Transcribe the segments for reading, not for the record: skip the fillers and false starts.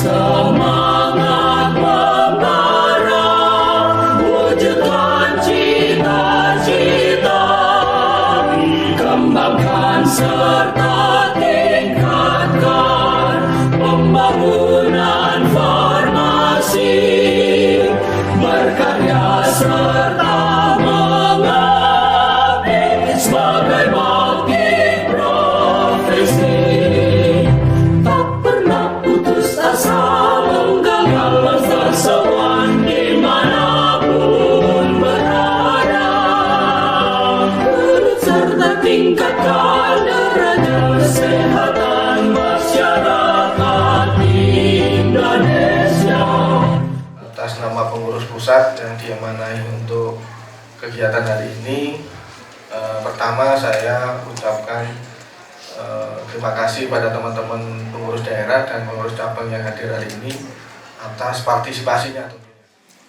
Semangat membara, wujudkan cita-cita, kembangkan serta tingkatkan pembangunan farmasi, berkarya serta mengabdi sebagai bakti profesi. Tak pernah putus asa menggagal seruan dimanapun berada, urut serta tingkatkan derajat kesehatan masyarakat Indonesia. Atas nama pengurus pusat yang diamanai untuk kegiatan hari ini, pertama saya ucapkan terima kasih pada teman-teman pengurus daerah dan pengurus cabang yang hadir hari ini atas partisipasinya tentunya.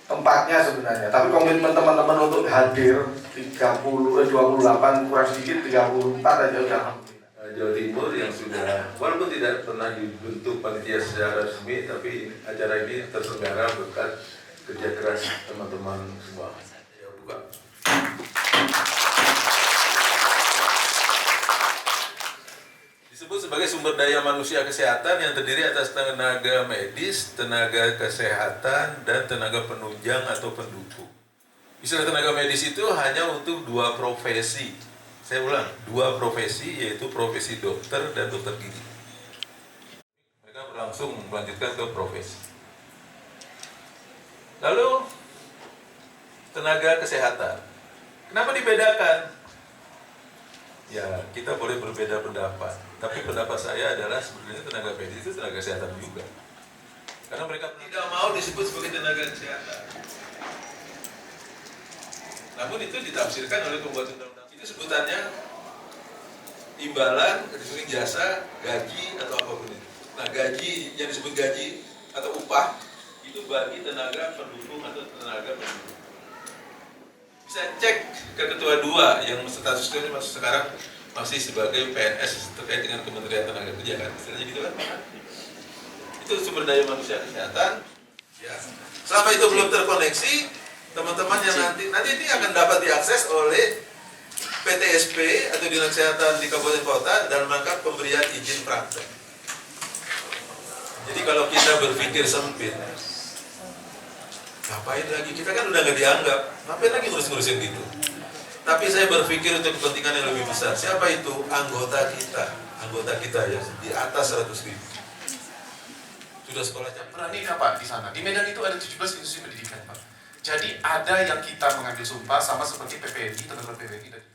Tempatnya sebenarnya, tapi komitmen teman-teman untuk hadir 28 kurang sedikit 34 aja udah alhamdulillah. Jawa Timur yang sudah, walaupun tidak pernah dibentuk panitia secara resmi, tapi acara ini terselenggara berkat kerja keras teman-teman semua. Ya, buka. Disebut sebagai sumber daya manusia kesehatan yang terdiri atas tenaga medis, tenaga kesehatan, dan tenaga penunjang atau pendukung. Istilah tenaga medis itu hanya untuk dua profesi. Saya ulang, dua profesi, yaitu profesi dokter dan dokter gigi. Mereka langsung melanjutkan ke profesi. Lalu, tenaga kesehatan. Kenapa dibedakan? Ya, kita boleh berbeda pendapat. Tapi pendapat saya adalah sebenarnya tenaga medis itu tenaga kesehatan juga. Karena mereka tidak mau disebut sebagai tenaga kesehatan. Namun itu ditafsirkan oleh pembuat undang-undang. Itu sebutannya imbalan, disebut jasa, gaji, atau apapun itu. Nah, gaji, yang disebut gaji atau upah, itu bagi tenaga pendukung atau tenaga pendukung. Bisa cek ke ketua 2 yang statusnya sekarang masih sebagai PNS terkait dengan Kementerian Tenaga Kerja kan, istilahnya gitu kan. Itu sumber daya manusia kesehatan. Ya. Selama itu belum terkoneksi, teman-teman yang nanti ini akan dapat diakses oleh PTSP atau Dinas Kesehatan di Kabupaten Kota dalam rangka pemberian izin praktek. Jadi kalau kita berpikir sempit, ngapain lagi? Kita kan udah nggak dianggap. Ngapain lagi ngurus-ngurusin gitu? Tapi saya berpikir untuk kepentingan yang lebih besar. Siapa itu? Anggota kita. Anggota kita ya di atas 100.000. Sudah sekolah Pernah nih Pak di sana. Di Medan itu ada 17 institusi pendidikan Pak. Jadi ada yang kita mengambil sumpah sama seperti PPNI, teman-teman PPNI dan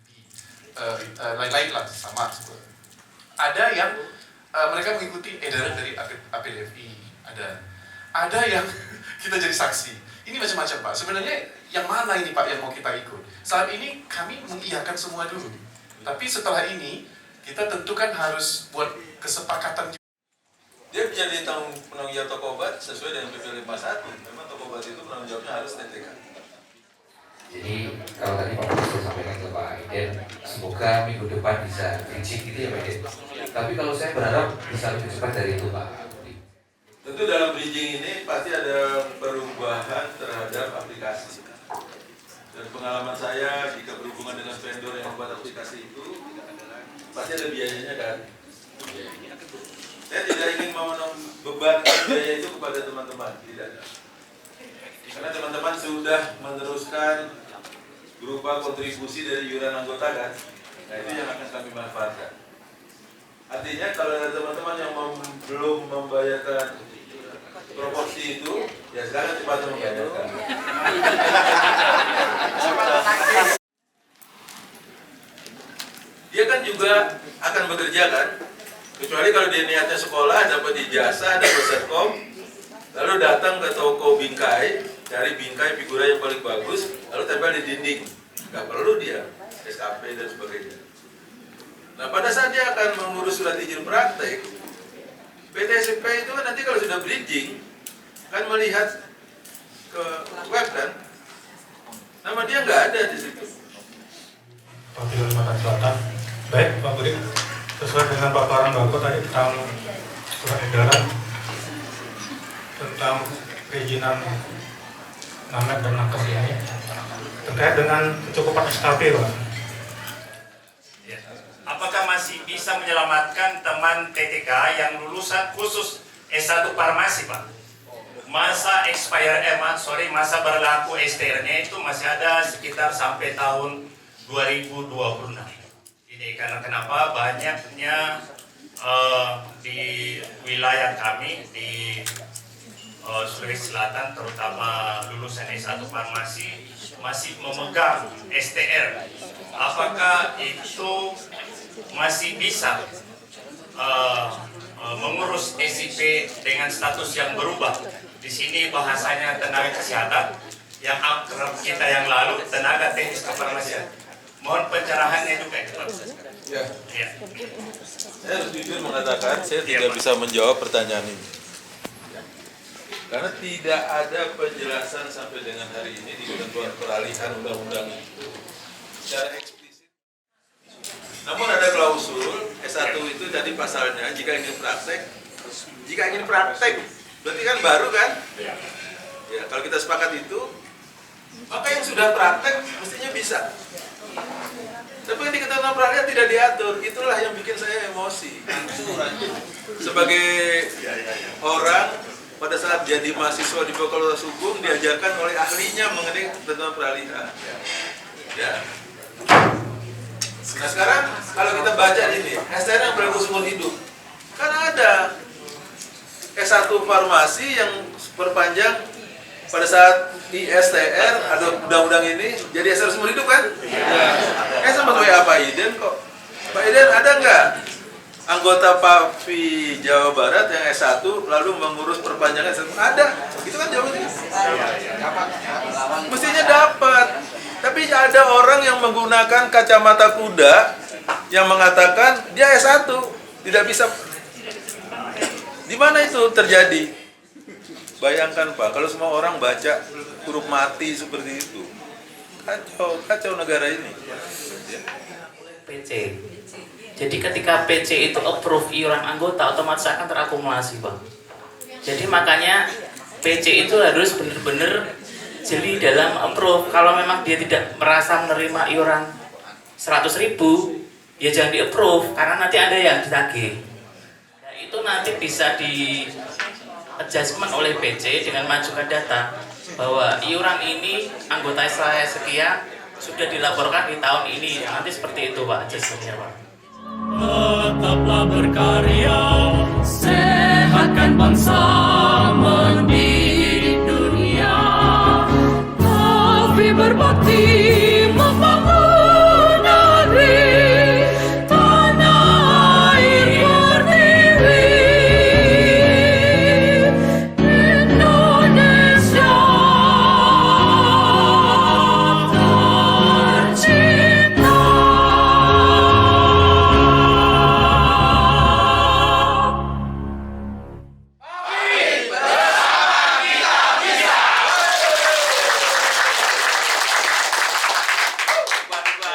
lain-lain lah sama. Ada yang mereka mengikuti edaran dari APDFI. Ada yang kita jadi saksi. Ini macam-macam Pak. Sebenarnya yang mana ini Pak yang mau kita ikut? Saat ini kami mengiyakan semua dulu. Tapi setelah ini kita tentukan harus buat kesepakatan. Dia menjadi penanggung jawab toko obat sesuai dengan PP 51. Memang toko obat itu penanggung jawabnya harus TTK. Jadi kalau tadi Pak Budi sudah sampaikan ke Pak Aiden, semoga minggu depan bisa bridging gitu ya Pak Aiden. Tapi kalau saya berharap bisa lebih cepat dari itu Pak. Tentu dalam bridging ini pasti ada perubahan terhadap aplikasi. Dan pengalaman saya jika berhubungan dengan vendor yang membuat aplikasi itu pasti ada biayanya kan. Saya tidak ingin membebankan biaya itu kepada teman-teman, tidak. Karena teman-teman sudah meneruskan berupa kontribusi dari iuran anggota kan. Nah itu yang akan kami manfaatkan. Artinya kalau ada teman-teman yang belum membayarkan proporsi itu, ya sekarang cepatnya membayarkan. Dia kan juga akan bekerja kan, kecuali kalau dia niatnya sekolah, dapat ijazah, dapat setkom, lalu datang ke toko bingkai, cari bingkai figura yang paling bagus, lalu tempel di dinding. Nggak perlu dia SKP dan sebagainya. Nah pada saat dia akan mengurus surat izin praktek, PTSP itu kan nanti kalau sudah bridging, kan melihat ke web kan, nama dia nggak ada di situ. Wakil Kalimantan Selatan. Baik Pak Budi, sesuai dengan paparan Bapak tadi tentang surat edaran tentang perizinan namek dan nakes ini terkait dengan kecukupan SKP, Pak. Ya. Apakah masih bisa menyelamatkan teman TTK yang lulusan khusus S1 farmasi, Pak? Masa berlaku STR-nya itu masih ada sekitar sampai tahun 2026. Ini karena kenapa banyaknya di wilayah kami di Sulawesi Selatan, terutama lulusan S1 farmasi masih memegang STR. Apakah itu masih bisa mengurus SIP dengan status yang berubah? Di sini bahasanya tenaga kesehatan, yang akrab kita yang lalu tenaga teknis kefarmasian. Mohon pencerahannya juga itu, Pak. Ya. Ya. Saya harus jujur mengatakan saya tidak bisa menjawab pertanyaan ini. Karena tidak ada penjelasan sampai dengan hari ini di ketentuan peralihan undang-undang itu secara eksplisit. Namun ada klausul S1 itu tadi pasalnya jika ingin praktek, berarti kan baru kan? Ya, kalau kita sepakat itu, maka yang sudah praktek mestinya bisa. Tapi yang di ketentuan peralihan tidak diatur, itulah yang bikin saya emosi. Sebagai orang pada saat jadi mahasiswa di Fakultas Hukum diajarkan oleh ahlinya mengenai ketentuan peralihan. Ya. Nah sekarang kalau kita baca ini, STR yang berlaku seumur hidup, kan ada S1 farmasi yang perpanjang pada saat di STR ada undang-undang ini jadi STR seumur hidup kan? Ya. Sempat WA Pak Iden kok. Pak Iden ada nggak anggota PAVI Jawa Barat yang S1 lalu mengurus perpanjangan S1? Ada. Itu kan jawabannya. Mestinya dapat. Tapi ada orang yang menggunakan kacamata kuda yang mengatakan dia S1 tidak bisa. Di mana itu terjadi? Bayangkan Pak, kalau semua orang baca huruf mati seperti itu, kacau negara ini. PC. Jadi ketika PC itu approve iuran anggota, otomatis akan terakumulasi, Pak. Jadi makanya PC itu harus benar-benar jeli dalam approve. Kalau memang dia tidak merasa menerima iuran 100.000, ya jangan di approve karena nanti ada yang ditagih. Nah, itu nanti bisa di adjustment oleh PC dengan mengajukan data bahwa iuran ini anggota saya sekian sudah dilaporkan di tahun ini. Nanti seperti itu, Pak, adjustmentnya, Pak. Tetaplah berkarya, sehatkan bangsa, mendidik